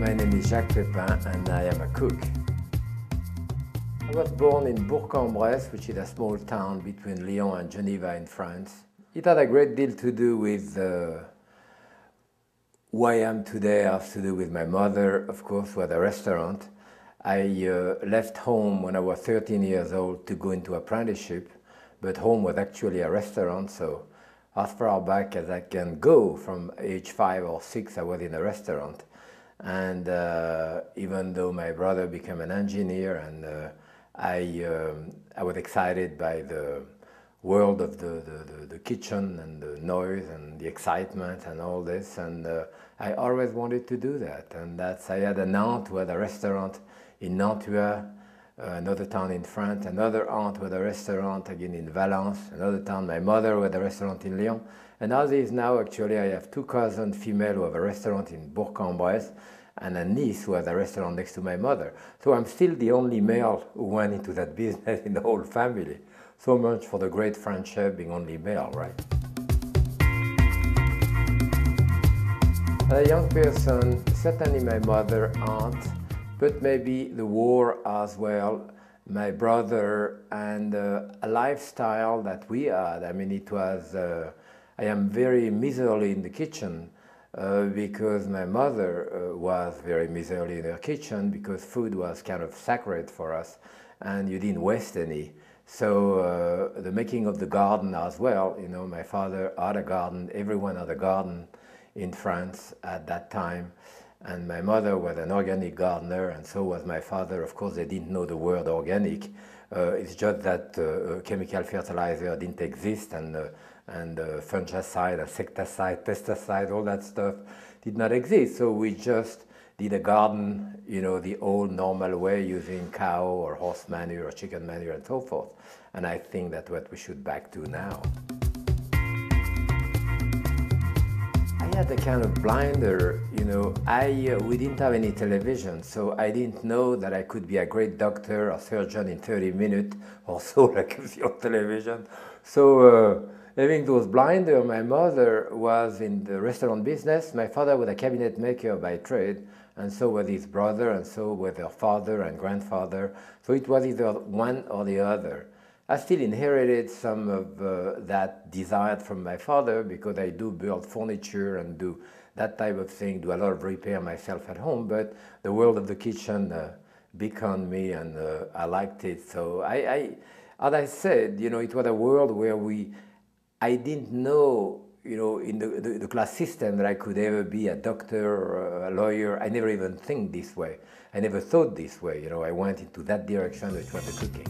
My name is Jacques Pepin and I am a cook. I was born in Bourg-en-Bresse, which is a small town between Lyon and Geneva in France. It had a great deal to do with who I am today. It has to do with my mother, of course, who had a restaurant. I left home when I was 13 years old to go into apprenticeship, but home was actually a restaurant, so as far back as I can go, from age 5 or 6, I was in a restaurant. And even though my brother became an engineer, and I was excited by the world of the kitchen and the noise and the excitement and all this, and I always wanted to do that. And I had an aunt who had a restaurant in Nantua, another town in France, another aunt with a restaurant again in Valence, another town, my mother with a restaurant in Lyon. And as is now, actually, I have 2 cousins female who have a restaurant in Bourg-en-Bresse and a niece who has a restaurant next to my mother. So I'm still the only male who went into that business in the whole family. So much for the great French chef being only male, right? As a young person, certainly my mother, aunt, but maybe the war as well, my brother, and a lifestyle that we had. I mean, it was, I am very miserly in the kitchen because my mother was very miserly in her kitchen, because food was kind of sacred for us and you didn't waste any. So the making of the garden as well, you know, my father had a garden, everyone had a garden in France at that time. And my mother was an organic gardener, and so was my father. Of course, they didn't know the word organic. It's just that chemical fertilizer didn't exist, and fungicide, insecticide, pesticide, all that stuff did not exist. So we just did a garden, you know, the old normal way, using cow or horse manure or chicken manure and so forth. And I think that's what we should back to now. I had a kind of blinder, you know. We didn't have any television, so I didn't know that I could be a great doctor or surgeon in 30 minutes or so, like you see on television. So having those blinders, my mother was in the restaurant business, my father was a cabinet maker by trade, and so was his brother, and so were their father and grandfather. So it was either one or the other. I still inherited some of that desire from my father, because I do build furniture and do that type of thing, do a lot of repair myself at home, but the world of the kitchen beckoned me, and I liked it. So as I said, you know, it was a world where I didn't know, you know, in the class system, that I could ever be a doctor or a lawyer. I never even think this way. I never thought this way, you know. I went into that direction, which was the cooking.